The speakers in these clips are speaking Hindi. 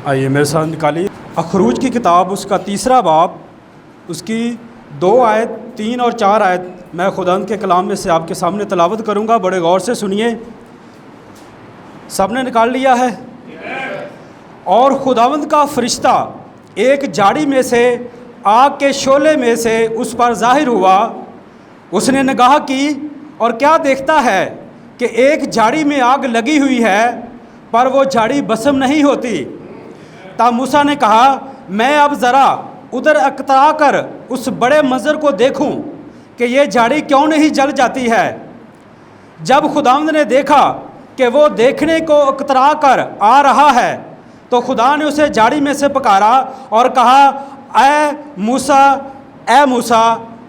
आइए मेरे साथ निकालिए अखरूज की किताब, उसका 3रा बाब, उसकी 2 आयत 3 और 4 आयत मैं खुदावंद के कलाम में से आपके सामने तलावत करूँगा। बड़े गौर से सुनिए। सबने निकाल लिया है? और खुदावंद का फरिश्ता एक झाड़ी में से आग के शोले में से उस पर ज़ाहिर हुआ। उसने निगाह की और क्या देखता है कि एक झाड़ी में आग लगी हुई है, पर वो झाड़ी भस्म नहीं होती। तब मूसा ने कहा, मैं अब ज़रा उधर अकतरा कर उस बड़े मंजर को देखूं कि ये झाड़ी क्यों नहीं जल जाती है। जब खुदावंद ने देखा कि वो देखने को अकतरा कर आ रहा है, तो खुदा ने उसे झाड़ी में से पुकारा और कहा, ए मूसा।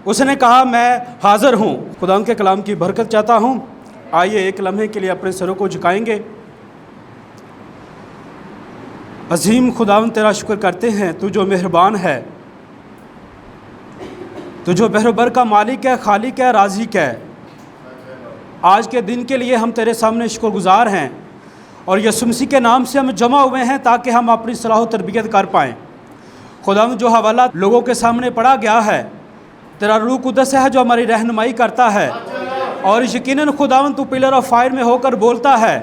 उसने कहा, मैं हाज़िर हूँ। खुदावंद के कलाम की बरकत चाहता हूँ। आइए एक लम्हे के लिए अपने सरों को झुकाएंगे। अजीम खुदावंद, तेरा शुक्र करते हैं, तू जो मेहरबान है, तू जो बहरबर का मालिक है, खालिक है, राज़िक है। आज के दिन के लिए हम तेरे सामने शुक्रगुजार हैं और यीशु मसीह के नाम से हम जमा हुए हैं ताकि हम अपनी सलाह व तरबियत कर पाएँ। खुदावंद, जो हवाला लोगों के सामने पढ़ा गया है, तेरा रूह कुदस है जो हमारी रहनुमाई करता है। और यकीनन खुदावंद, तू पिलर ऑफ फायर में होकर बोलता है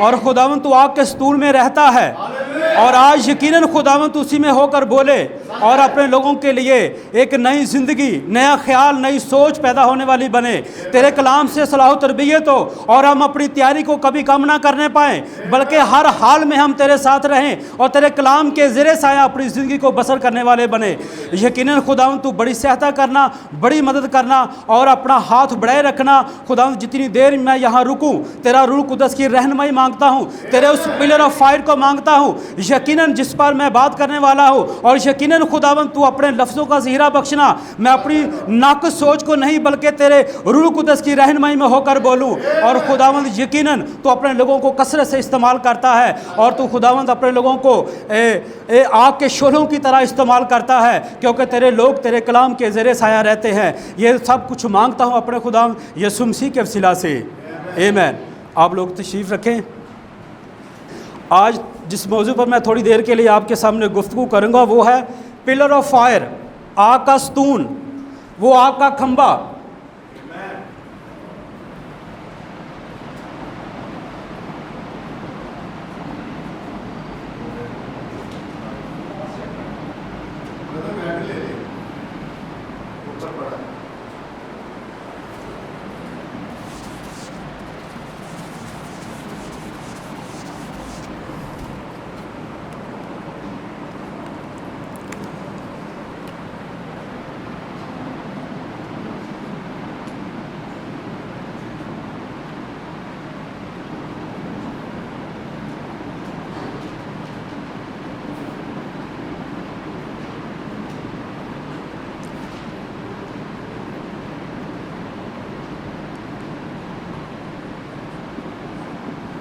और खुदावंद तू आग के स्तूल में रहता है। और आज यकीनन खुदावंद उसी में होकर बोले और अपने लोगों के लिए एक नई ज़िंदगी, नया ख्याल, नई सोच पैदा होने वाली बने। तेरे कलाम से सलाह तरबियत हो और हम अपनी तैयारी को कभी कम ना करने पाएँ, बल्कि हर हाल में हम तेरे साथ रहें और तेरे कलाम के ज़ेरे साया अपनी ज़िंदगी को बसर करने वाले बने। यकीनन खुदावंद तू बड़ी सहायता करना, बड़ी मदद करना और अपना हाथ बढ़ाए रखना। खुदावंद, जितनी देर मैं यहाँ रुकूँ, तेरा रूह कुदस की रहनुमाई मांगता हूँ, तेरे उस पिलर ऑफ फायर को मांगता हूँ यकीनन जिस पर मैं बात करने वाला हूँ। और यकीनन खुदावंद तू अपने लफ्ज़ों का ज़हीरा बख्शना। मैं अपनी नाक़िस सोच को नहीं बल्कि तेरे रूह कुदस की रहनुमाई में होकर बोलूँ। और खुदावंद, यकीनन तू अपने लोगों को कसरत से इस्तेमाल करता है और तू खुदावंद अपने लोगों को आग के शोलों की तरह इस्तेमाल करता है, क्योंकि तेरे लोग तेरे कलाम के ज़ेरे साया रहते हैं। ये सब कुछ मांगता हूँ अपने खुदावंद यीशु मसीह के वसीला से, आमीन। आप लोग तशरीफ़ रखें। आज जिस मौजू पर मैं थोड़ी देर के लिए आपके सामने गुफ्तगू करूँगा वो है पिलर ऑफ फायर, आग का स्तून, वो आग का खंबा।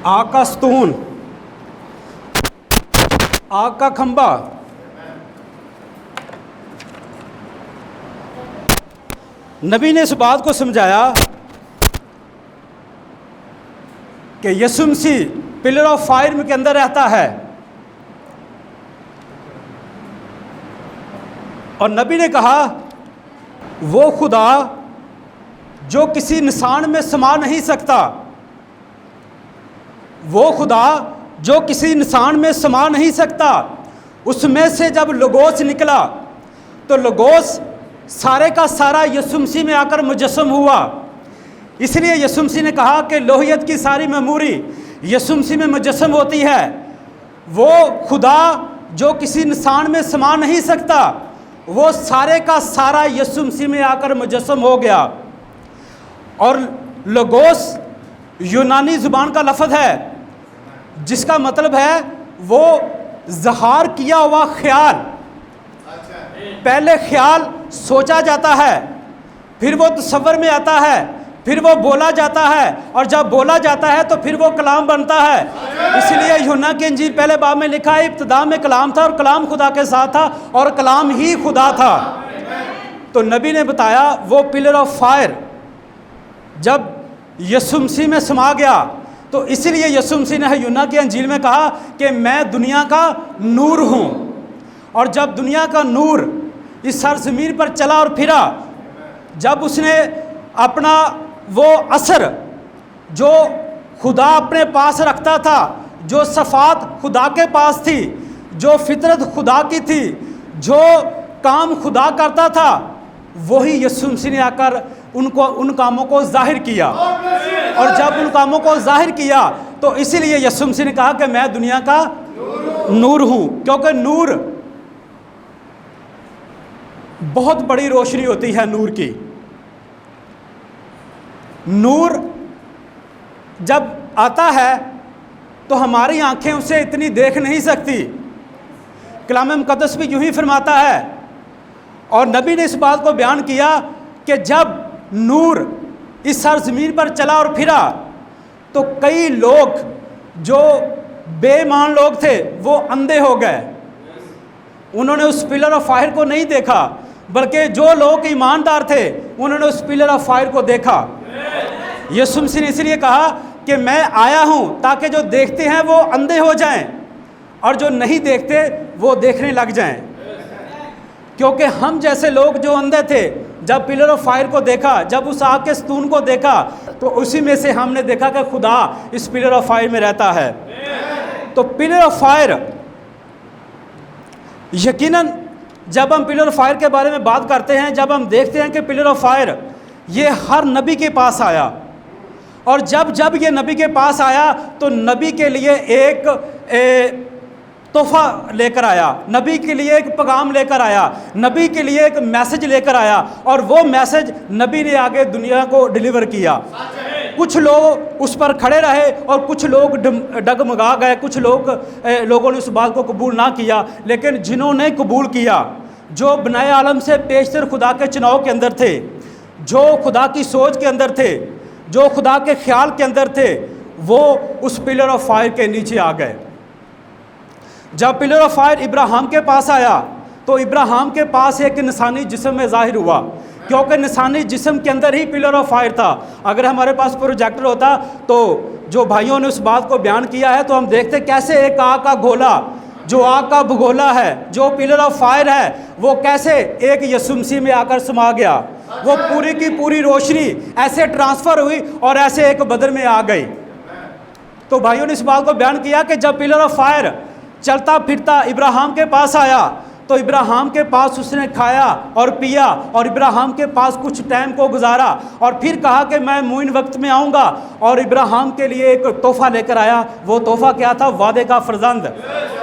आग का स्तून, आग का खंबा। नबी ने इस बात को समझाया कि यीशु मसीह पिलर ऑफ फायर के अंदर रहता है। और नबी ने कहा, वो खुदा जो किसी निशान में समा नहीं सकता, वो खुदा जो किसी निशान में समा नहीं सकता, उसमें से जब लोगोस निकला तो लोगोस सारे का सारा यीशु मसीह में आकर मुजस्सम हुआ। इसलिए यीशु मसीह ने कहा कि लोहियत की सारी मेमोरी यीशु मसीह में मुजस्सम होती है। वो खुदा जो किसी निशान में समा नहीं सकता, वो सारे का सारा यीशु मसीह में आकर मुजस्सम हो गया। और लोगोस यूनानी ज़ुबान का लफ्ज़ है जिसका मतलब है वो ज़हार किया हुआ ख्याल। पहले ख्याल सोचा जाता है, फिर वो तसव्वुर में आता है, फिर वो बोला जाता है, और जब बोला जाता है तो फिर वो कलाम बनता है। इसलिए यूहन्ना की इंजील पहले बाब में लिखा है, इब्तिदा में कलाम था और कलाम खुदा के साथ था और कलाम ही खुदा था। तो नबी ने बताया वो पिलर ऑफ फायर जब यीशु मसीह में समा गया तो इसीलिए यीशु मसीह ने यूहन्ना की अंजील में कहा कि मैं दुनिया का नूर हूँ। और जब दुनिया का नूर इस सरज़मीन पर चला और फिरा, जब उसने अपना वो असर जो खुदा अपने पास रखता था, जो सफ़ात खुदा के पास थी, जो फितरत खुदा की थी, जो काम खुदा करता था, वही यीशु मसीह ने आकर उन कामों को जाहिर किया। और जब उन कामों को जाहिर किया तो इसीलिए यीशु मसीह ने कहा कि मैं दुनिया का नूर हूँ। क्योंकि नूर बहुत बड़ी रोशनी होती है। नूर की, नूर जब आता है तो हमारी आंखें उसे इतनी देख नहीं सकती। कलाम मुक़द्दस भी यूं ही फरमाता है, और नबी ने इस बात को बयान किया कि जब नूर इस सरज़मीन पर चला और फिरा तो कई लोग जो बेईमान लोग थे वो अंधे हो गए। उन्होंने उस पिलर ऑफ फायर को नहीं देखा, बल्कि जो लोग ईमानदार थे उन्होंने उस पिलर ऑफ फायर को देखा। यीशु मसीह ने इसलिए कहा कि मैं आया हूँ ताकि जो देखते हैं वो अंधे हो जाएं और जो नहीं देखते वो देखने लग जाएं। क्योंकि हम जैसे लोग जो अंधे थे, जब पिलर ऑफ फायर को देखा, जब उस आग के स्तून को देखा, तो उसी में से हमने देखा कि खुदा इस पिलर ऑफ फायर में रहता है। तो पिलर ऑफ फायर, यकीनन जब हम पिलर ऑफ फायर के बारे में बात करते हैं, जब हम देखते हैं कि पिलर ऑफ फायर ये हर नबी के पास आया, और जब जब ये नबी के पास आया तो नबी के लिए एक तोहफ़ा लेकर आया, नबी के लिए एक पैगाम लेकर आया, नबी के लिए एक मैसेज लेकर आया, और वो मैसेज नबी ने आगे दुनिया को डिलीवर किया। कुछ लोग उस पर खड़े रहे और कुछ लोग डगमगा गए, कुछ लोगों ने उस बात को कबूल ना किया। लेकिन जिन्होंने कबूल किया, जो बनाए आलम से पेशतर खुदा के चुनाव के अंदर थे, जो खुदा की सोच के अंदर थे, जो खुदा के ख्याल के अंदर थे, वो उस पिलर ऑफ फायर के नीचे आ गए। जब पिलर ऑफ फायर इब्राहिम के पास आया तो इब्राहिम के पास एक इंसानी जिस्म में ज़ाहिर हुआ, क्योंकि इंसानी जिस्म के अंदर ही पिलर ऑफ फायर था। अगर हमारे पास प्रोजेक्टर होता तो जो भाइयों ने उस बात को बयान किया है, तो हम देखते कैसे एक आग का गोला, जो आग का भगोला है, जो पिलर ऑफ फायर है, वो कैसे एक यीशु मसीह में आकर समा गया। वो पूरी की पूरी रोशनी ऐसे ट्रांसफ़र हुई और ऐसे एक बदन में आ गई। तो भाइयों ने इस बात को बयान किया कि जब पिलर ऑफ फायर चलता फिरता इब्राहिम के पास आया तो इब्राहिम के पास उसने खाया और पिया, और इब्राहिम के पास कुछ टाइम को गुजारा, और फिर कहा कि मैं मुइन वक्त में आऊँगा, और इब्राहिम के लिए एक तोहफ़ा लेकर आया। वो तोहफ़ा क्या था? वादे का फर्जंद,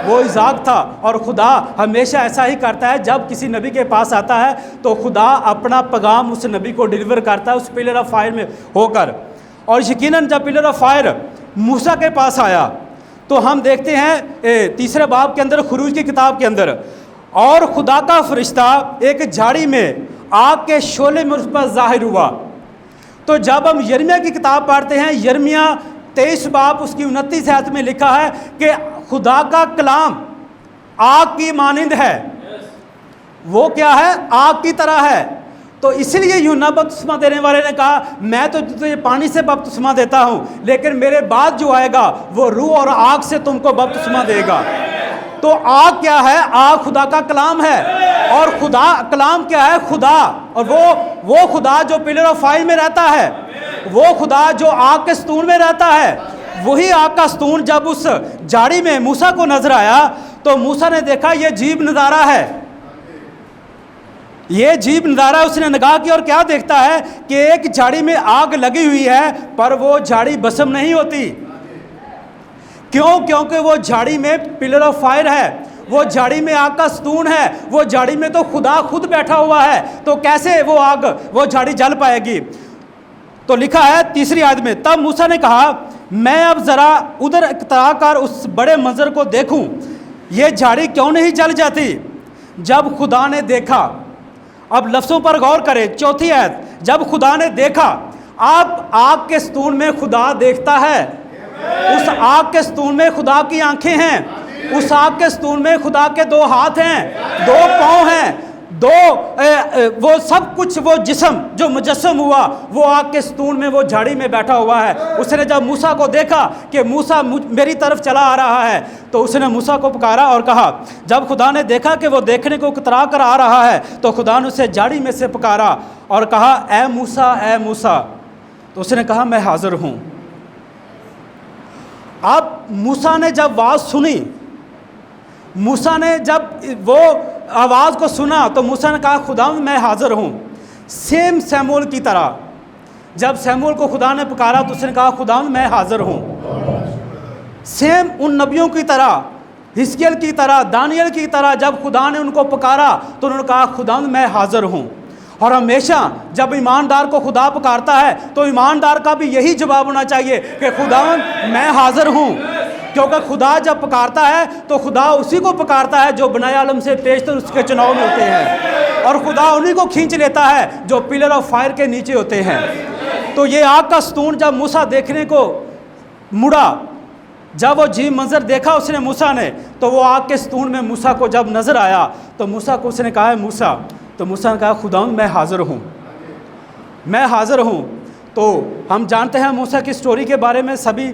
वो इज़ाक था। और खुदा हमेशा ऐसा ही करता है, जब किसी नबी के पास आता है तो खुदा अपना पैगाम उस नबी को डिलीवर करता है उस पिलर ऑफ फायर में होकर। और यकीनन जब पिलर ऑफ फायर मूसा के पास आया तो हम देखते हैं तीसरे बाब के अंदर, खुरूज की किताब के अंदर, और खुदा का फरिश्ता एक झाड़ी में आग के शोले में उस पर ज़ाहिर हुआ। तो जब हम यिर्मयाह की किताब पढ़ते हैं, यिर्मयाह 23 बाब उसकी 29 आयत में लिखा है कि खुदा का कलाम आग की मानिंद है। वो क्या है? आग की तरह है। तो इसलिए यूहन्ना बपतिस्मा देने वाले ने कहा, मैं तो तुझे पानी से बपतिस्मा देता हूँ, लेकिन मेरे बाद जो आएगा वो रूह और आग से तुमको बपतिस्मा देगा। तो आग क्या है? आग खुदा का कलाम है। और खुदा कलाम क्या है? खुदा। और वो खुदा जो पिलर ऑफ फायर में रहता है, वो खुदा जो आग के स्तून में रहता है, वही आग का स्तून जब उस झाड़ी में मूसा को नजर आया तो मूसा ने देखा ये अजीब नज़ारा है, ये अजीब नज़ारा। उसने निगाह की और क्या देखता है कि एक झाड़ी में आग लगी हुई है, पर वो झाड़ी भस्म नहीं होती। क्यों? क्योंकि वो झाड़ी में पिलर ऑफ फायर है, वो झाड़ी में आग का स्तून है, वो झाड़ी में तो खुदा खुद बैठा हुआ है। तो कैसे वो आग, वो झाड़ी जल पाएगी? तो लिखा है तीसरी आयत में, तब मूसा ने कहा, मैं अब ज़रा उधर इकतरा कर उस बड़े मंजर को देखूं, ये झाड़ी क्यों नहीं जल जाती? जब खुदा ने देखा, अब लफ्ज़ों पर गौर करें, चौथी आयत, जब खुदा ने देखा। अब आग के स्तून में खुदा देखता है, उस आग के स्तून में खुदा की आंखें हैं, उस आग के स्तून में खुदा के 2 हाथ हैं, 2 पाँव हैं, वो सब कुछ, वो जिस्म जो मुजस्सम हुआ वो आग के स्तून में, वो झाड़ी में बैठा हुआ है। उसने जब मूसा को देखा कि मूसा मेरी तरफ चला आ रहा है, तो उसने मूसा को पुकारा और कहा। जब खुदा ने देखा कि वो देखने को कतरा कर आ रहा है, तो खुदा ने उसे झाड़ी में से पुकारा और कहा, ए मूसा, ए मूसा। तो उसने कहा, मैं हाजिर हूँ। अब मूसा ने जब आवाज़ सुनी, मूसा ने जब वो आवाज़ को सुना, तो मूसा ने कहा, खुदा मैं हाज़िर हूँ। सेम शमूएल की तरह जब शमूएल को खुदा ने पुकारा, तो उसने कहा, खुदा मैं हाज़िर हूँ। सेम उन नबियों की तरह, हिजकिय्याह की तरह, दानियल की तरह, जब खुदा ने उनको पुकारा तो उन्होंने कहा, खुदा मैं हाज़िर हूँ। और हमेशा जब ईमानदार को खुदा पुकारता है तो ईमानदार का भी यही जवाब होना चाहिए कि खुदा मैं हाज़िर हूँ। क्योंकि खुदा जब पुकारता है तो खुदा उसी को पुकारता है जो बनाए आलम से पेशतर उसके चुनाव में होते हैं, और खुदा उन्हीं को खींच लेता है जो पिलर ऑफ फायर के नीचे होते हैं। तो ये आग का स्तून जब मूसा देखने को मुड़ा, जब वो जी मंजर देखा उसने मूसा ने, तो वो आग के स्तून में मूसा को जब नज़र आया तो मूसा को उसने कहा, मूसा। तो मूसा ने कहा, खुदा मैं हाज़िर हूँ, मैं हाज़िर हूँ। तो हम जानते हैं मूसा की स्टोरी के बारे में सभी,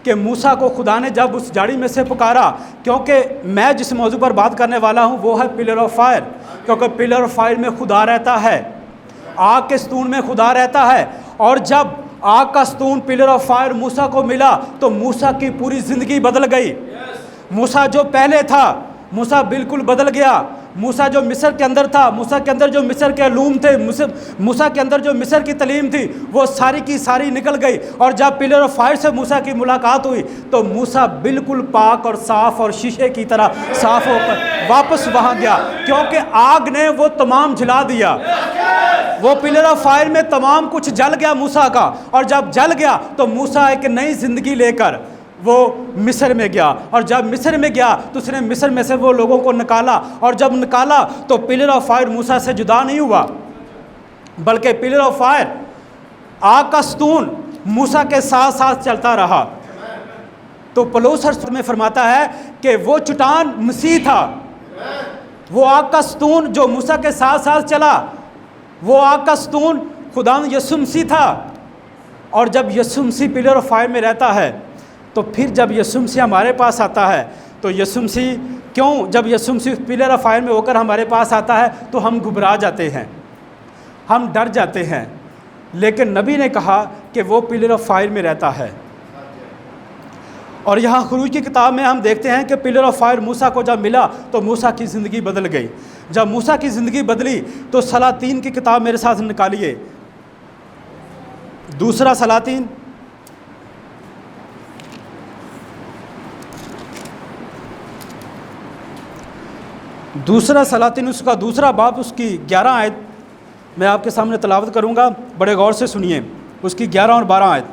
कि मूसा को खुदा ने जब उस झाड़ी में से पुकारा, क्योंकि मैं जिस मौजू पर बात करने वाला हूँ वो है पिलर ऑफ फायर, क्योंकि पिलर ऑफ फायर में खुदा रहता है, आग के स्तून में खुदा रहता है। और जब आग का स्तून पिलर ऑफ फायर मूसा को मिला तो मूसा की पूरी ज़िंदगी बदल गई। मूसा जो पहले था, मूसा बिल्कुल बदल गया। मूसा जो मिस्र के अंदर था, मूसा के अंदर जो मिस्र के अलूम थे, मूसा के अंदर जो मिस्र की तलीम थी, वो सारी की सारी निकल गई। और जब पिलर ऑफ फायर से मूसा की मुलाकात हुई तो मूसा बिल्कुल पाक और साफ़ और शीशे की तरह साफ़ होकर वापस वहाँ गया, क्योंकि आग ने वो तमाम जला दिया। वो पिलर ऑफ फायर में तमाम कुछ जल गया मूसा का, और जब जल गया तो मूसा एक नई ज़िंदगी लेकर वो मिस्र में गया। और जब मिस्र में गया तो उसने मिस्र में से वो लोगों को निकाला, और जब निकाला तो पिलर ऑफ फायर मूसा से जुदा नहीं हुआ, बल्कि पिलर ऑफ फायर, आग का स्तून मूसा के साथ साथ चलता रहा। तो पौलुस में फरमाता है कि वो चट्टान मसीह था, वो आग का स्तून जो मूसा के साथ साथ चला, वो आग का स्तून खुदा यीशु मसीह था। और जब यीशु मसीह पिलर ऑफ फायर में रहता है तो फिर जब यीशु मसीह हमारे पास आता है तो यीशु मसीह क्यों, जब यीशु मसीह पिलर ऑफ फायर में होकर हमारे पास आता है तो हम घबरा जाते हैं, हम डर जाते हैं। लेकिन नबी ने कहा कि वो पिलर ऑफ फायर में रहता है। और यहाँ खुरूज की किताब में हम देखते हैं कि पिलर ऑफ फायर मूसा को जब मिला तो मूसा की ज़िंदगी बदल गई। जब मूसा की ज़िंदगी बदली तो सलातीन की किताब मेरे साथ निकालिए, दूसरा सलातीन, दूसरा सलातीन उसका दूसरा बाब, उसकी 11 आयत मैं आपके सामने तलावत करूंगा, बड़े गौर से सुनिए। उसकी 11 और 12 आयत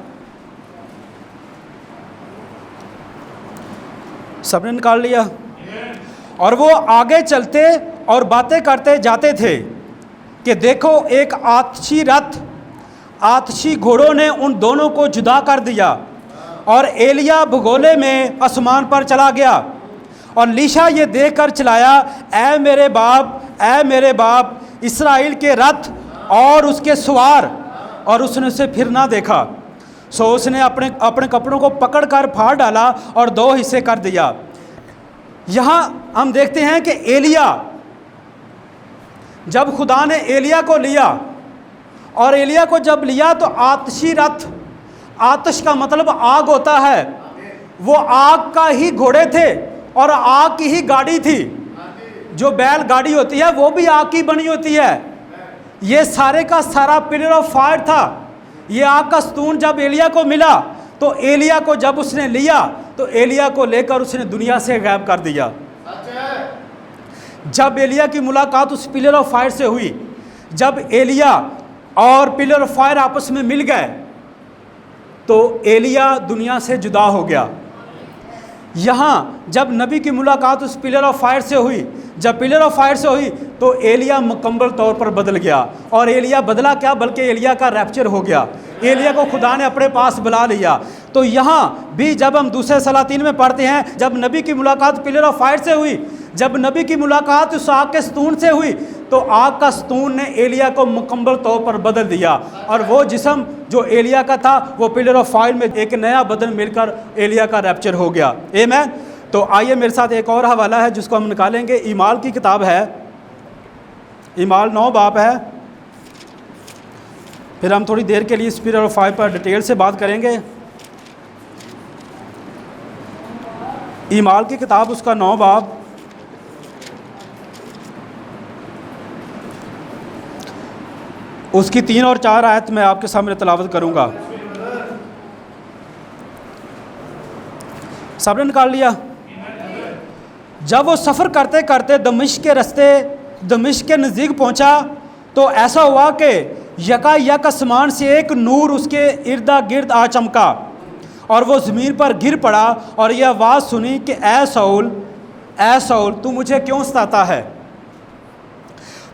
सबने निकाल लिया। और वो आगे चलते और बातें करते जाते थे कि देखो एक आतशी रथ, आतशी घोड़ों ने उन दोनों को जुदा कर दिया, और एलिया भगोले में आसमान पर चला गया। और लीशा ये देखकर चिल्लाया, ऐ मेरे बाप, ऐ मेरे बाप, इस्राएल के रथ और उसके सवार। और उसने उसे फिर ना देखा। सो उसने अपने अपने कपड़ों को पकड़कर फाड़ डाला और 2 हिस्से कर दिया। यहाँ हम देखते हैं कि एलिया, जब खुदा ने एलिया को लिया, और एलिया को जब लिया तो आतशी रथ, आतश का मतलब आग होता है, वो आग का ही घोड़े थे और आग की ही गाड़ी थी। जो बैल गाड़ी होती है वो भी आग की बनी होती है। ये सारे का सारा पिलर ऑफ फायर था। ये आग का स्तून जब एलिया को मिला तो एलिया को जब उसने लिया तो एलिया को लेकर उसने दुनिया से गायब कर दिया। जब एलिया की मुलाकात उस पिलर ऑफ फायर से हुई, जब एलिया और पिलर ऑफ फायर आपस में मिल गए तो एलिया दुनिया से जुदा हो गया। यहाँ जब नबी की मुलाकात उस पिलर ऑफ फायर से हुई, जब पिलर ऑफ फायर से हुई तो एलिया मुकम्मल तौर पर बदल गया। और एलिया बदला क्या, बल्कि एलिया का रैप्चर हो गया। एलिया को खुदा ने अपने पास बुला लिया। तो यहाँ भी जब हम दूसरे सलातीन में पढ़ते हैं, जब नबी की मुलाकात पिलर ऑफ फायर से हुई, जब नबी की मुलाकात उस आग के स्तून से हुई, तो आग का स्तून ने एलिया को मुकम्मल तौर पर बदल दिया, और वो जिस्म जो एलिया का था वो पिलर ऑफ फायर में एक नया बदन मिलकर एलिया का रैप्चर हो गया। आमीन। तो आइए मेरे साथ एक और हवाला है जिसको हम निकालेंगे। ईमाल की किताब है, ईमाल 9 बाब है। फिर हम थोड़ी देर के लिए इस पिलर ऑफ फायर पर डिटेल से बात करेंगे। ईमाल की किताब उसका 9 बाब, उसकी 3 और 4 आयत मैं आपके सामने तलावत करूंगा। सबने निकाल लिया? जब वो सफ़र करते करते दमिश्क के रास्ते दमिश्क के नज़दीक पहुंचा तो ऐसा हुआ कि यकायक आसमान से एक नूर उसके इर्दा गिर्द आ चमका और वो ज़मीन पर गिर पड़ा और यह आवाज़ सुनी कि ऐ सौल तू मुझे क्यों सताता है।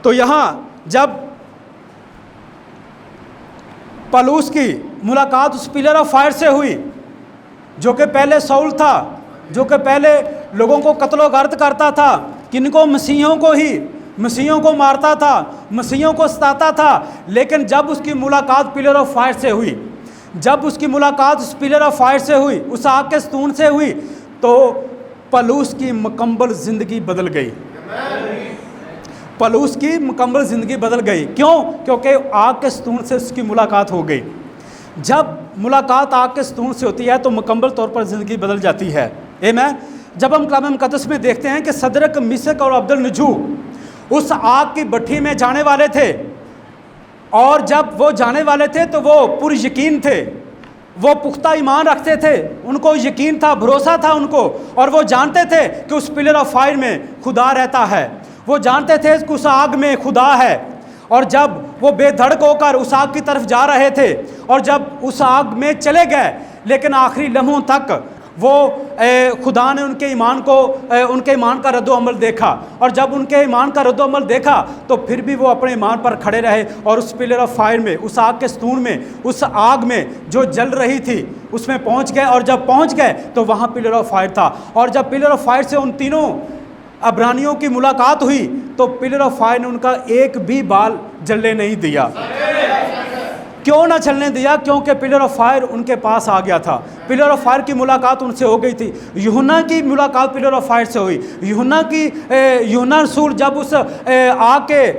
तो यहाँ जब पलूस की मुलाकात उस पिलर ऑफ फायर से हुई जो कि पहले सौल था, जो कि पहले लोगों को कत्लो गर्द करता था, किनको मसीहों को मारता था, मसीहों को सताता था, लेकिन जब उसकी मुलाकात पिलर ऑफ फायर से हुई, जब उसकी मुलाकात उस पिलर ऑफ फायर से हुई, उस आग के स्तून से हुई, तो पलूस की मुकम्मल ज़िंदगी बदल गई। पलूस की मुकम्मल ज़िंदगी बदल गई। क्यों? क्योंकि आग के स्तून से उसकी मुलाकात हो गई। जब मुलाकात आग के स्तून से होती है तो मुकम्मल तौर पर ज़िंदगी बदल जाती है। आमीन। जब हम कलाम मुक़द्दस में देखते हैं कि सदरक, मिशक और अब्दुल-नजू उस आग की भट्ठी में जाने वाले थे, और जब वो जाने वाले थे तो वो पूरे यकीन थे, वो पुख्ता ईमान रखते थे, उनको यकीन था, भरोसा था उनको, और वो जानते थे कि उस पिलर ऑफ फायर में खुदा रहता है, वो जानते थे कि उस आग में खुदा है। और जब वो बेधड़क होकर उस आग की तरफ जा रहे थे और जब उस आग में चले गए, लेकिन आखिरी लम्हों तक वो खुदा ने उनके ईमान का रद्दोअमल देखा, और जब उनके ईमान का रद्दोअमल देखा तो फिर भी वो अपने ईमान पर खड़े रहे और उस पिलर ऑफ फायर में, उस आग के स्तून में, उस आग में जो जल रही थी उसमें पहुंच गए। और जब पहुंच गए तो वहाँ पिलर ऑफ फायर था, और जब पिलर ऑफ फायर से उन तीनों अब्रानियों की मुलाकात हुई तो पिलर ऑफ फायर ने उनका एक भी बाल जलने नहीं दिया। क्यों ना चलने दिया? क्योंकि पिलर ऑफ फायर उनके पास आ गया था। पिलर ऑफ फायर की मुलाकात उनसे हो गई थी। यूहन्ना की मुलाकात पिलर ऑफ फायर से हुई। यूहन्ना रसूल जब उस आग के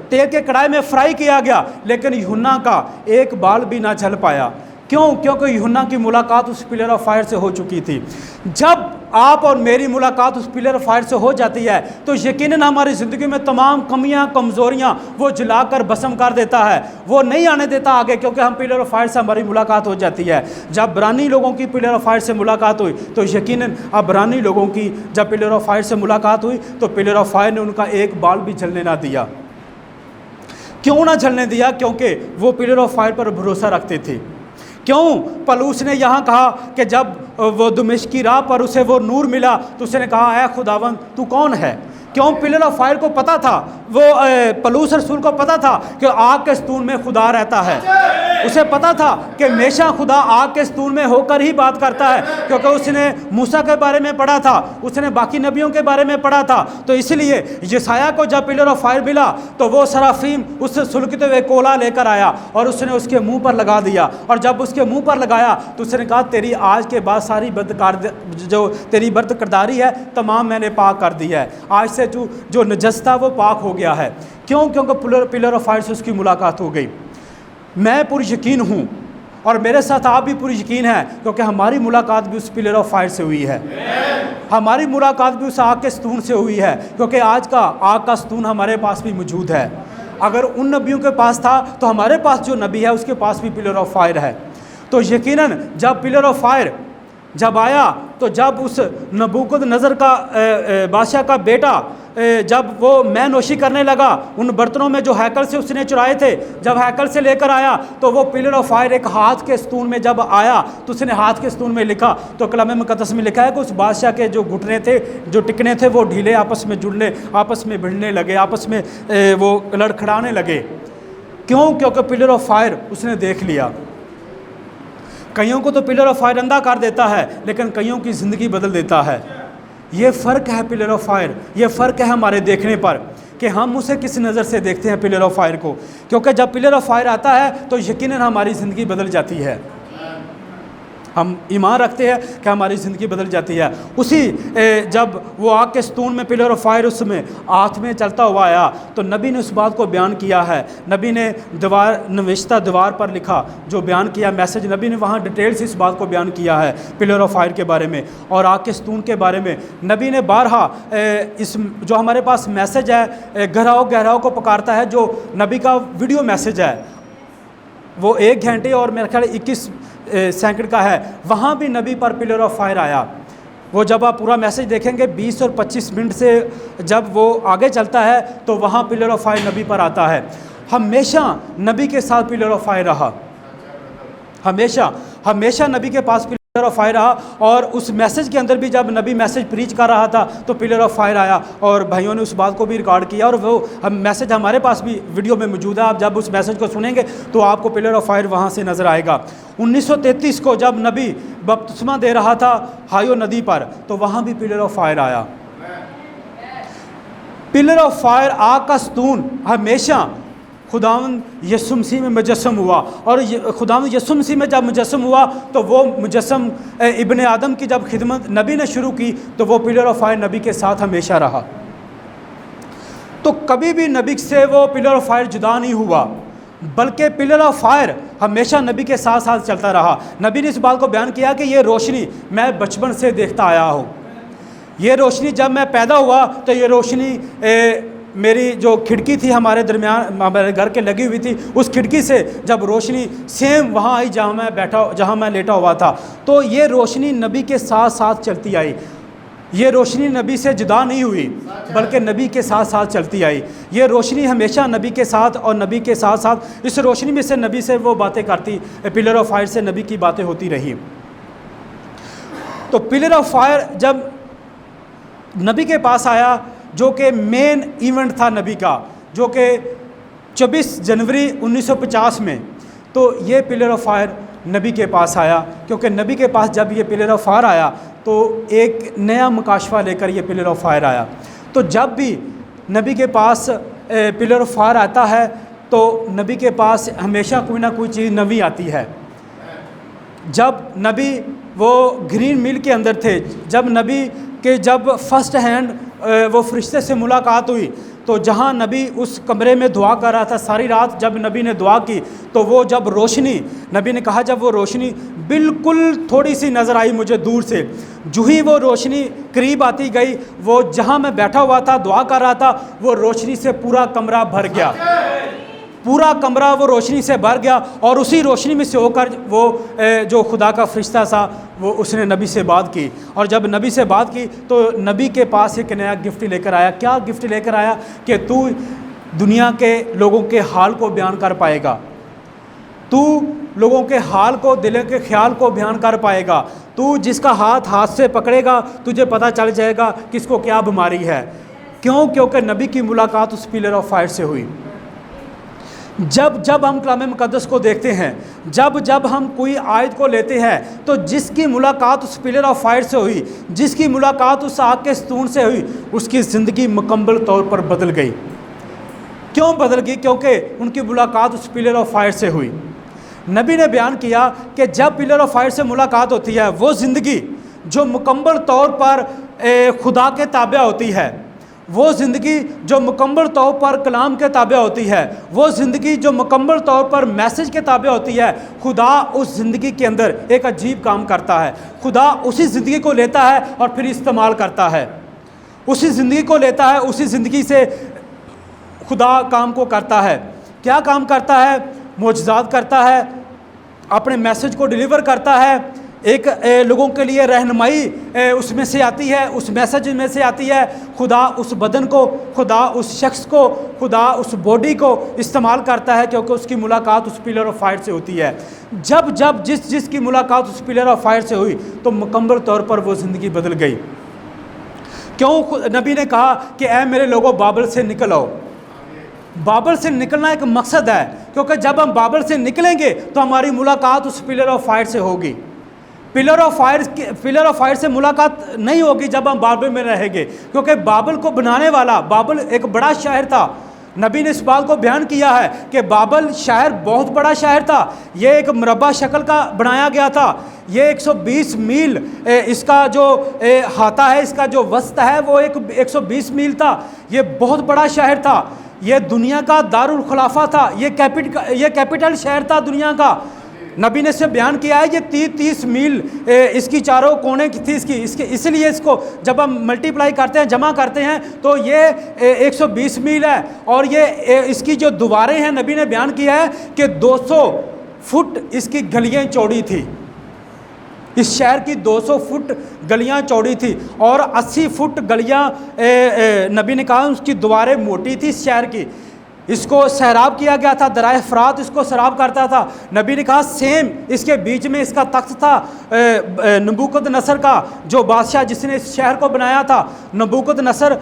तेल के कढ़ाई में फ्राई किया गया, लेकिन यूहन्ना का एक बाल भी ना जल पाया। क्यों? क्योंकि यूहन्ना की मुलाकात उस पिलर ऑफ फायर से हो चुकी थी। जब आप और मेरी मुलाकात उस पिलर ऑफ फायर से हो जाती है तो यकीनन हमारी ज़िंदगी में तमाम कमियां, कमज़ोरियां वो जलाकर भस्म कर देता है, वो नहीं आने देता आगे, क्योंकि हम पिलर ऑफ फायर से हमारी मुलाकात हो जाती है। जब अब्रानी लोगों की पिलर ऑफ फायर से मुलाकात हुई तो यकीनन अब्रानी लोगों की जब पिलर ऑफ फायर से मुलाकात हुई तो पिलर ऑफ फायर ने उनका एक बाल भी जलने ना दिया। क्यों ना जलने दिया? क्योंकि वो पिलर ऑफ फायर पर भरोसा रखते थे। क्यों? पलूस ने यहाँ कहा कि जब वो दमिश्क की राह पर उसे वो नूर मिला तो उसने कहा, ऐ खुदावंद तू कौन है? क्यों? पिलर ऑफ फायर को पता था, वो पलूस रसूल को पता था कि आग के स्तून में खुदा रहता है। उसे पता था कि हमेशा खुदा आग के स्तून में होकर ही बात करता है, क्योंकि उसने मूसा के बारे में पढ़ा था, उसने बाकी नबियों के बारे में पढ़ा था। तो इसलिए यशायाह को जब पिलर ऑफ फायर मिला तो वो सराफीम उस सुलगते हुए कोला लेकर आया और उसने उसके मुंह पर लगा दिया, और जब उसके मुंह पर लगाया तो उसने कहा, तेरी आज के बाद सारी जो तेरी बद किरदारी है तमाम मैंने पाक कर दी है। आज से जो नजस था वो पाक हो गया है। क्यों? क्योंकि पिलर ऑफ फायर से उसकी मुलाकात हो गई। मैं पूरी यकीन हूँ और मेरे साथ आप भी पूरी यकीन है, क्योंकि हमारी मुलाकात भी उस पिलर ऑफ फायर से हुई है। हमारी मुलाकात भी उस आग के स्तून से हुई है, क्योंकि आज का आग का स्तून हमारे पास भी मौजूद है। अगर उन नबियों के पास था तो हमारे पास जो नबी है उसके पास भी पिलर ऑफ फायर है। तो यकीनन जब पिलर ऑफ फायर जब आया तो जब उस नबूकदनेस्सर का बादशाह का बेटा जब वो मैं नोशी करने लगा उन बर्तनों में जो हैकल से उसने चुराए थे, जब हैकल से लेकर आया तो वो पिलर ऑफ फायर एक हाथ के स्तून में जब आया तो उसने हाथ के स्तून में लिखा, तो कलाम मुक़द्दस में लिखा है कि उस बादशाह के जो घुटने थे, जो टिकने थे, वो ढीले आपस में जुड़ने, आपस में भिड़ने लगे, आपस में वो लड़खड़ाने लगे। क्यों? क्योंकि पिलर ऑफ फायर उसने देख लिया। कईयों को तो पिलर ऑफ फायर अंधा कर देता है, लेकिन कईयों की ज़िंदगी बदल देता है। ये फ़र्क है पिलर ऑफ फायर, ये फ़र्क है हमारे देखने पर। कि हम उसे किस नज़र से देखते हैं पिलर ऑफ फायर को, क्योंकि जब पिलर ऑफ फायर आता है तो यकीनन हमारी ज़िंदगी बदल जाती है। हम ईमान रखते हैं कि हमारी ज़िंदगी बदल जाती है। उसी जब वो आग के सतून में पिलर ऑफ फायर उसमें हाथ में चलता हुआ आया तो नबी ने उस बात को बयान किया है। नबी ने नविश्ता दीवार पर लिखा जो बयान किया मैसेज, नबी ने वहाँ डिटेल से इस बात को बयान किया है पिलर ऑफ फायर के बारे में और आग के सतून के बारे में। नबी ने बारहा इस जो हमारे पास मैसेज है गहराओं गहराओं को पुकारता है, जो नबी का वीडियो मैसेज है वो 1 घंटे और मेरे ख्याल 21 सेकंड का है, वहाँ भी नबी पर पिलर ऑफ फायर आया। वो जब आप पूरा मैसेज देखेंगे 20 और 25 मिनट से जब वो आगे चलता है तो वहाँ पिलर ऑफ फायर नबी पर आता है। हमेशा नबी के साथ पिलर ऑफ फायर रहा, हमेशा नबी के पास पिलर ऑफ फायर रहा। और उस मैसेज के अंदर भी जब नबी मैसेज प्रीच कर रहा था तो पिलर ऑफ फायर आया और भाइयों ने उस बात को भी रिकॉर्ड किया और वो मैसेज हमारे पास भी वीडियो में मौजूद है। आप जब उस मैसेज को सुनेंगे तो आपको पिलर ऑफ फायर वहाँ से नज़र आएगा। 1933 को जब नबी बपतिस्मा दे रहा था हायो नदी पर तो वहाँ भी पिलर ऑफ फायर आया। पिलर ऑफ फायर आग का सतून हमेशा खुदावंद यीशु मसीह में मुजस्सम हुआ और खुदावंद यीशु मसीह में जब मुजस्सम हुआ तो वो मुजस्सम इब्ने आदम की जब खिदमत नबी ने शुरू की तो वो पिलर ऑफ फायर नबी के साथ हमेशा रहा। तो कभी भी नबी से वो पिलर ऑफ फायर जुदा नहीं हुआ, बल्कि पिलर ऑफ फायर हमेशा नबी के साथ साथ चलता रहा। नबी ने इस बात को बयान किया कि ये रोशनी मैं बचपन से देखता आया हूँ, ये रोशनी जब मैं पैदा हुआ तो ये रोशनी मेरी जो खिड़की थी हमारे दरमियान हमारे घर के लगी हुई थी, उस खिड़की से जब रोशनी सेम वहाँ आई जहाँ मैं लेटा हुआ था, तो ये रोशनी नबी के साथ साथ चलती आई। ये रोशनी नबी से जुदा नहीं हुई बल्कि नबी के साथ साथ चलती आई। ये रोशनी हमेशा नबी के साथ और नबी के साथ साथ इस रोशनी में से नबी से वो बातें करती, पिलर ऑफ फायर से नबी की बातें होती रही। तो पिलर ऑफ फायर जब नबी के पास आया जो कि मेन इवेंट था नबी का, जो कि 24 जनवरी 1950 में, तो ये पिलर ऑफ फायर नबी के पास आया। क्योंकि नबी के पास जब ये पिलर ऑफ फायर आया तो एक नया मुकाशफा लेकर ये पिलर ऑफ फायर आया। तो जब भी नबी के पास पिलर ऑफ फायर आता है तो नबी के पास हमेशा कोई ना कोई चीज़ नवी आती है। जब नबी वो ग्रीन मिल के अंदर थे, जब नबी के जब फर्स्ट हैंड वो फरिश्ते से मुलाकात हुई तो जहाँ नबी उस कमरे में दुआ कर रहा था सारी रात, जब नबी ने दुआ की तो वो जब रोशनी, नबी ने कहा जब वो रोशनी बिल्कुल थोड़ी सी नज़र आई मुझे दूर से, जो ही वो रोशनी करीब आती गई, वो जहाँ मैं बैठा हुआ था दुआ कर रहा था वो रोशनी से पूरा कमरा भर गया, पूरा कमरा वो रोशनी से भर गया। और उसी रोशनी में से होकर वो जो खुदा का फरिश्ता था वो उसने नबी से बात की। और जब नबी से बात की तो नबी के पास एक नया गिफ्ट लेकर आया। क्या गिफ्ट लेकर आया कि तू दुनिया के लोगों के हाल को बयान कर पाएगा, तू लोगों के हाल को, दिल के ख्याल को बयान कर पाएगा, तू जिसका हाथ से पकड़ेगा तुझे पता चल जाएगा किसको क्या बीमारी है। क्यों? क्योंकि नबी की मुलाकात उस पिलर ऑफ फायर से हुई। जब हम कलाम मुक़द्दस को देखते हैं, जब हम कोई आयत को लेते हैं तो जिसकी मुलाकात उस पिलर ऑफ फायर से हुई, जिसकी मुलाकात उस आग के सतून से हुई, उसकी ज़िंदगी मुकम्मल तौर पर बदल गई। क्यों बदल गई? क्योंकि उनकी मुलाकात उस पिलर ऑफ फायर से हुई। नबी ने बयान किया कि जब पिलर ऑफ फायर से मुलाकात होती है वो ज़िंदगी जो मुकम्मल तौर पर खुदा के ताबे होती है, वो ज़िंदगी जो मुकम्मल तौर पर कलाम के ताबे होती है, वो ज़िंदगी जो मुकम्मल तौर पर मैसेज के ताबे होती है, खुदा उस ज़िंदगी के अंदर एक अजीब काम करता है। खुदा उसी ज़िंदगी को लेता है और फिर इस्तेमाल करता है, उसी ज़िंदगी को लेता है, उसी ज़िंदगी से खुदा काम को करता है। क्या काम करता है? मोजज़ात करता है, अपने मैसेज को डिलीवर करता है, एक लोगों के लिए रहनुमाई उसमें से आती है, उस मैसेज में से आती है। खुदा उस बदन को, खुदा उस शख्स को, खुदा उस बॉडी को इस्तेमाल करता है क्योंकि उसकी मुलाकात उस पिलर ऑफ फायर से होती है। जब जिसकी मुलाकात उस पिलर ऑफ फायर से हुई तो मुकम्मल तौर पर वो ज़िंदगी बदल गई। क्यों? नबी ने कहा कि ऐ मेरे लोगों बाबल से निकल आओ। बाबल से निकलना एक मकसद है, क्योंकि जब हम बाबल से निकलेंगे तो हमारी मुलाकात उस पिलर ऑफ फायर से होगी। पिलर ऑफ फायर से मुलाकात नहीं होगी जब हम बाबल में रहेंगे, क्योंकि बाबल को बनाने वाला, बाबल एक बड़ा शहर था। नबी ने इस बात को बयान किया है कि बाबल शहर बहुत बड़ा शहर था। ये एक मुरब्बा शक्ल का बनाया गया था। ये 120 मील इसका जो हाथा है, इसका जो वस्त है वो 120 मील था। ये बहुत बड़ा शहर था। ये दुनिया का दारुल खुलाफा था। ये कैपिटल शहर था दुनिया का। नबी ने से बयान किया है ये 30 मील इसकी चारों कोने की थी इसलिए इसको जब हम मल्टीप्लाई करते हैं, जमा करते हैं, तो ये 120 मील है। और ये इसकी जो दीवारें हैं, नबी ने बयान किया है कि 200 फुट इसकी गलियां चौड़ी थी। इस शहर की 200 फुट गलियां चौड़ी थी और 80 फुट गलियां नबी ने कहा उसकी दीवारें मोटी थी इस शहर की। इसको सैराब किया गया था, दराए फरात इसको सैराब करता था। नबी ने कहा सेम इसके बीच में इसका तख्त था नबूकदनसर का, जो बादशाह जिसने इस शहर को बनाया था। नबूकदनसर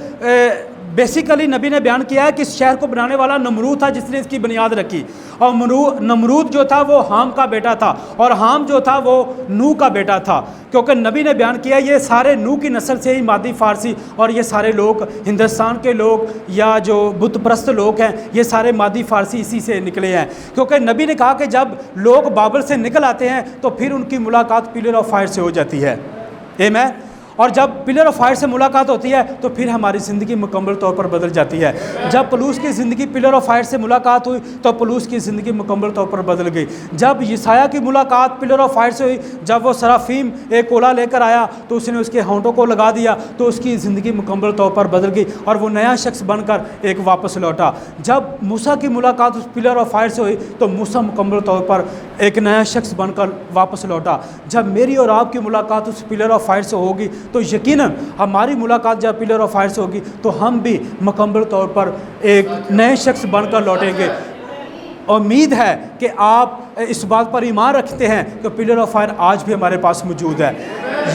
बेसिकली नबी ने बयान किया है कि इस शहर को बनाने वाला नमरूद था जिसने इसकी बुनियाद रखी। और नमरूद जो था वो हाम का बेटा था और हाम जो था वो नूह का बेटा था, क्योंकि नबी ने बयान किया ये सारे नूह की नस्ल से ही मादी फ़ारसी और ये सारे लोग हिंदुस्तान के लोग या जो बुत परस्त लोग हैं ये सारे मादी फ़ारसी इसी से निकले हैं। क्योंकि नबी ने कहा कि जब लोग बाबल से निकल आते हैं तो फिर उनकी मुलाकात पिलर ऑफ फायर से हो जाती है। आमीन। और जब पिलर ऑफ फायर से मुलाकात होती है तो फिर हमारी ज़िंदगी मुकम्मल तौर पर बदल जाती है। जब पलूस की ज़िंदगी पिलर ऑफ फायर से मुलाकात हुई तो पलूस की ज़िंदगी मुकम्मल तौर पर बदल गई। जब यसाया की मुलाकात पिलर ऑफ फायर से हुई, जब वो सराफीम एक कोला लेकर आया तो उसने उसके होंठों को लगा दिया तो उसकी ज़िंदगी मुकम्मल तौर पर बदल गई और वो नया शख्स बनकर एक वापस लौटा। जब मूसा की मुलाकात उस पिलर ऑफ फायर से हुई तो मूसा मुकम्मल तौर पर एक नया शख्स बनकर वापस लौटा। जब मेरी और आपकी मुलाकात उस पिलर ऑफ फायर से होगी तो यकीनन हमारी मुलाकात जब पिलर ऑफ फायर से होगी तो हम भी मुकम्मल तौर पर एक नए शख्स बनकर लौटेंगे। उम्मीद है कि आप इस बात पर ईमान रखते हैं कि पिलर ऑफ फायर आज भी हमारे पास मौजूद है।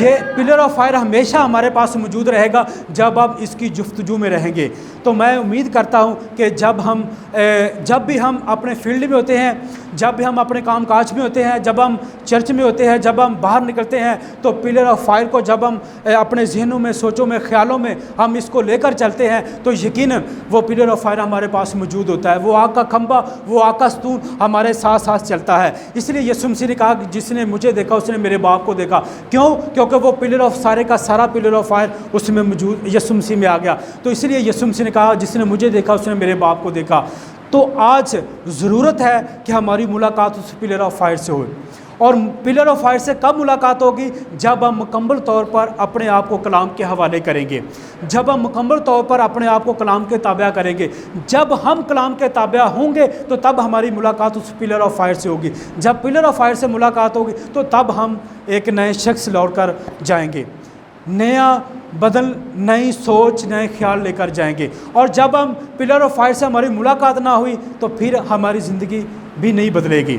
ये पिलर ऑफ फायर हमेशा हमारे पास मौजूद रहेगा जब आप इसकी जुफ्तजू में रहेंगे। तो मैं उम्मीद करता हूँ कि जब भी हम अपने फील्ड में होते हैं, जब भी हम अपने काम काज में होते हैं, जब हम चर्च में होते हैं, जब हम बाहर निकलते हैं, तो पिलर ऑफ फायर को जब हम अपने जहनों में, सोचों में, ख्यालों में हम इसको लेकर चलते हैं तो यकीनन वो पिलर ऑफ फायर हमारे पास मौजूद होता है। वो आग का खंभा, वो आग का स्तून हमारे साथ साथ चलता है। इसलिए यीशु मसीह ने कहा कि जिसने मुझे देखा उसने मेरे बाप को देखा। क्यों? क्योंकि वो पिलर ऑफ सारे का सारा पिलर ऑफ फायर उसमें मौजूद यीशु मसीह में आ गया। तो इसलिए यीशु मसीह ने कहा जिसने मुझे देखा उसने मेरे बाप को देखा। तो आज ज़रूरत है कि हमारी मुलाकात उस पिलर ऑफ फायर से हो। और पिलर ऑफ फायर से कब मुलाकात होगी? जब हम मुकम्मल तौर पर अपने आप को कलाम के हवाले करेंगे, जब हम मुकम्मल तौर पर अपने आप को कलाम के ताबिया करेंगे। जब हम कलाम के ताबिया होंगे तो तब हमारी मुलाकात उस पिलर ऑफ फायर से होगी। जब पिलर ऑफ फायर से मुलाकात होगी तो तब हम एक नए शख्स लौट कर जाएंगे, नया बदल, नई सोच, नए ख्याल लेकर जाएंगे। और जब हम पिलर ऑफ फायर से हमारी मुलाकात ना हुई तो फिर हमारी ज़िंदगी भी नहीं बदलेगी।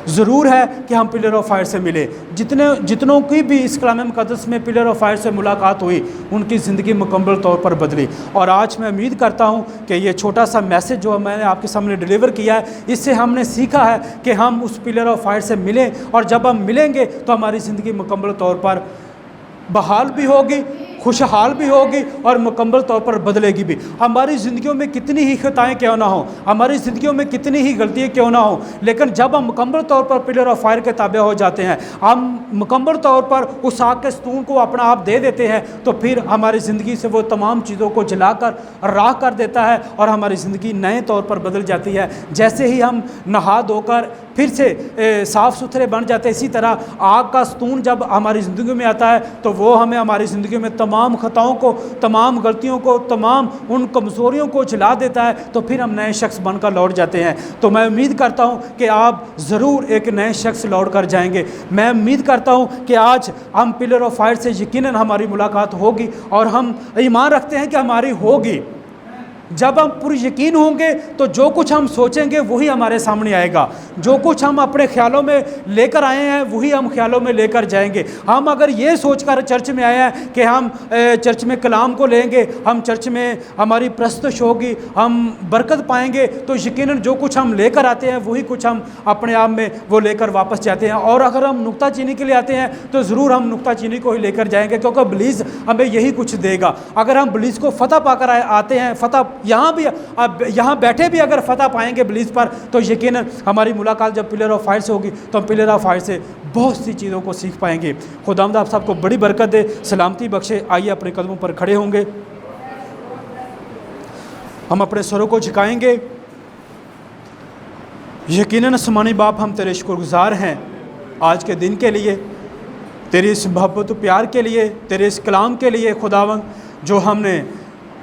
ज़रूर है कि हम पिलर ऑफ फायर से मिले। जितनों की भी इस कलाम मुक़द्दस में पिलर ऑफ फायर से मुलाकात हुई उनकी ज़िंदगी मुकम्मल तौर पर बदली। और आज मैं उम्मीद करता हूँ कि ये छोटा सा मैसेज जो मैंने आपके सामने डिलीवर किया है, इससे हमने सीखा है कि हम उस पिलर ऑफ फायर से मिलें। और जब हम मिलेंगे तो हमारी ज़िंदगी मुकम्मल तौर पर बहाल भी होगी, खुशहाल भी होगी और मुकम्मल तौर पर बदलेगी भी। हमारी ज़िंदगियों में कितनी ही खताएँ क्यों ना हो, हमारी ज़िंदगियों में कितनी ही गलतियाँ क्यों ना हो, लेकिन जब हम मुकम्मल तौर पर पिलर ऑफ फायर के ताबे हो जाते हैं, हम मुकम्मल तौर पर उस आग के स्तून को अपना आप दे देते हैं, तो फिर हमारी ज़िंदगी से वो तमाम चीज़ों को जलाकर राख कर देता है और हमारी ज़िंदगी नए तौर पर बदल जाती है। जैसे ही हम नहा धोकर फिर से साफ़ सुथरे बन जाते हैं, इसी तरह आग का स्तून जब हमारी ज़िंदगी में आता है तो वो हमें हमारी ज़िंदगी में तमाम ख़ताओं को, तमाम गलतियों को, तमाम उन कमज़ोरियों को जला देता है, तो फिर हम नए शख्स बनकर लौट जाते हैं। तो मैं उम्मीद करता हूँ कि आप ज़रूर एक नए शख्स लौट कर जाएंगे। मैं उम्मीद करता हूँ कि आज हम पिलर ऑफ फायर से यकीनन हमारी मुलाकात होगी और हम ईमान रखते हैं कि हमारी होगी। जब हम पूरी यकीन होंगे तो जो कुछ हम सोचेंगे वही हमारे सामने आएगा। जो कुछ हम अपने ख्यालों में लेकर आए हैं वही हम ख्यालों में लेकर जाएंगे। हम अगर ये सोचकर चर्च में आए हैं कि हम चर्च में कलाम को लेंगे, हम चर्च में हमारी प्रस्तुत होगी, हम बरकत पाएंगे, तो यकीनन जो कुछ हम लेकर आते हैं वही कुछ हम अपने आप में वो लेकर वापस जाते हैं। और अगर हम नुक्ताचीनी के लिए आते हैं तो ज़रूर हम नुक्ताचीनी को ही लेकर जाएंगे, क्योंकि इब्लीस हमें यही कुछ देगा। अगर हम इब्लीस को फतह पाकर आते हैं, फतह यहाँ बैठे भी अगर फतह पाएंगे इब्लीस पर, तो यकीनन हमारी मुलाकात जब पिलर ऑफ फायर से होगी तो हम पिलर ऑफ फायर से बहुत सी चीज़ों को सीख पाएंगे। खुदावंद आप सबको बड़ी बरकत दे, सलामती बख्शे। आइए अपने कदमों पर खड़े होंगे, हम अपने सरों को झुकाएंगे। यकीनन आसमानी बाप, हम तेरे शुक्रगुजार हैं आज के दिन के लिए, तेरी इस मोहब्बत प्यार के लिए, तेरे इस कलाम के लिए खुदावंद जो हमने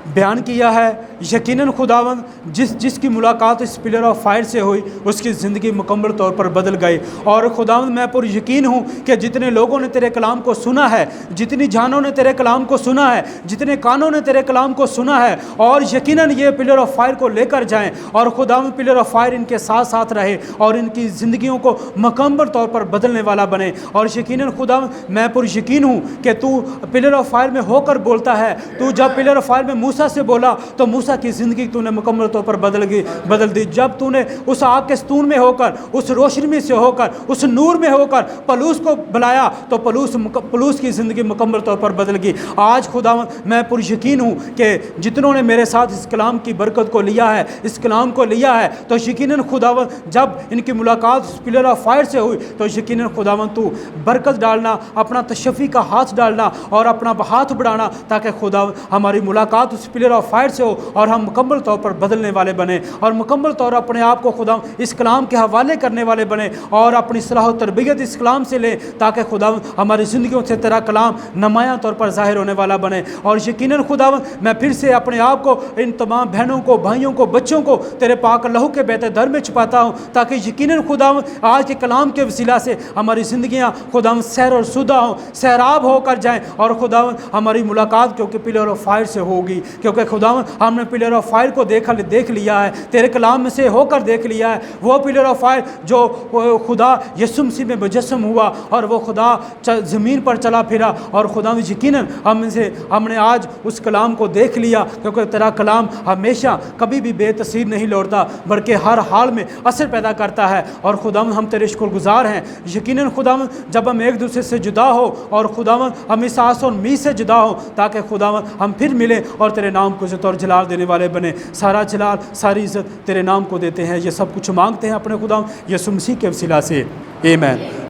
बयान किया है। यकीनन खुदावंद जिसकी मुलाकात इस पिलर ऑफ फायर से हुई उसकी ज़िंदगी मुकम्मल तौर पर बदल गई। और खुदावंद मैं पर यकीन हूँ कि जितने लोगों ने तेरे कलाम को सुना है, जितनी जानों ने तेरे कलाम को सुना है, जितने कानों ने तेरे कलाम को सुना है, और यकीनन ये पिलर ऑफ फायर को लेकर जाएं, और खुदावंद पिलर ऑफ फायर इनके साथ साथ रहे और इनकी ज़िंदगियों को मुकम्मल तौर पर बदलने वाला बने। और यकीनन खुदावंद मैं पर यकीन हूँ कि तू पिलर ऑफ फायर में होकर बोलता है। तू जब पिलर ऑफ फायर में मूसा से बोला तो मूसा की ज़िंदगी तूने मुकम्मल तौर पर बदल दी। जब तूने उस आग के स्तून में होकर, उस रोशनी में से होकर, उस नूर में होकर पलूस को बुलाया तो पलूस की ज़िंदगी मुकम्मल तौर पर बदल गई। आज खुदावंद मैं पर यकीन हूँ कि जितनों ने मेरे साथ इस कलाम की बरकत को लिया है, इस कलाम को लिया है, तो यकीनन खुदावंद जब इनकी मुलाकात इस पिलर ऑफ फायर से हुई तो यकीनन खुदावंद तू बरकत डालना, अपना तशफ़ी का हाथ डालना और अपना हाथ बढ़ाना, ताकि खुदावंद हमारी मुलाकात उस पिलर ऑफ फायर से हो और हम मुकम्मल तौर पर बदलने वाले बने और मुकम्मल तौर अपने आप को खुदा इस कलाम के हवाले करने वाले बने और अपनी सलाह और तरबियत इस कलाम से लें, ताकि खुदा हमारी ज़िंदगियों से तेरा कलाम नुमायाँ तौर पर ज़ाहिर होने वाला बने। और यकीनन खुदा मैं फिर से अपने आप को इन तमाम बहनों को, भाइयों को, बच्चों को तेरे पाक लहू के बहते दर में छुपाता हूँ, ताकि यकीनन खुदा आज के कलाम के वसीला से हमारी ज़िंदगियाँ खुदा सैर और सुदा हों, सैराब होकर जाएँ, और खुदा हमारी मुलाकात क्योंकि पिलर ऑफ फायर से होगी, क्योंकि खुदा हमने पिलर ऑफ फायर को देख लिया है, तेरे कलाम में से होकर देख लिया है। वो पिलर ऑफ फायर जो खुदा यीशु मसीह में मुजस्सम हुआ और वो खुदा ज़मीन पर चला फिरा, और खुदा यकीनन हमने आज उस कलाम को देख लिया, क्योंकि तेरा कलाम हमेशा कभी भी बेतसीर नहीं लौटता, बल्कि हर हाल में असर पैदा करता है। और खुदा हम तेरे शुक्रगुजार हैं। यकीनन खुदा जब हम एक दूसरे से जुदा हो और खुदा हम इस आस और उम्मीद से जुदा हो, ताकि खुदा हम फिर मिलें और तेरे नाम को इज़्ज़त और जलाल देने वाले बने। सारा जलाल, सारी इज़्ज़त तेरे नाम को देते हैं। ये सब कुछ मांगते हैं अपने खुदा यीशु मसीह के वसीला से, आमीन।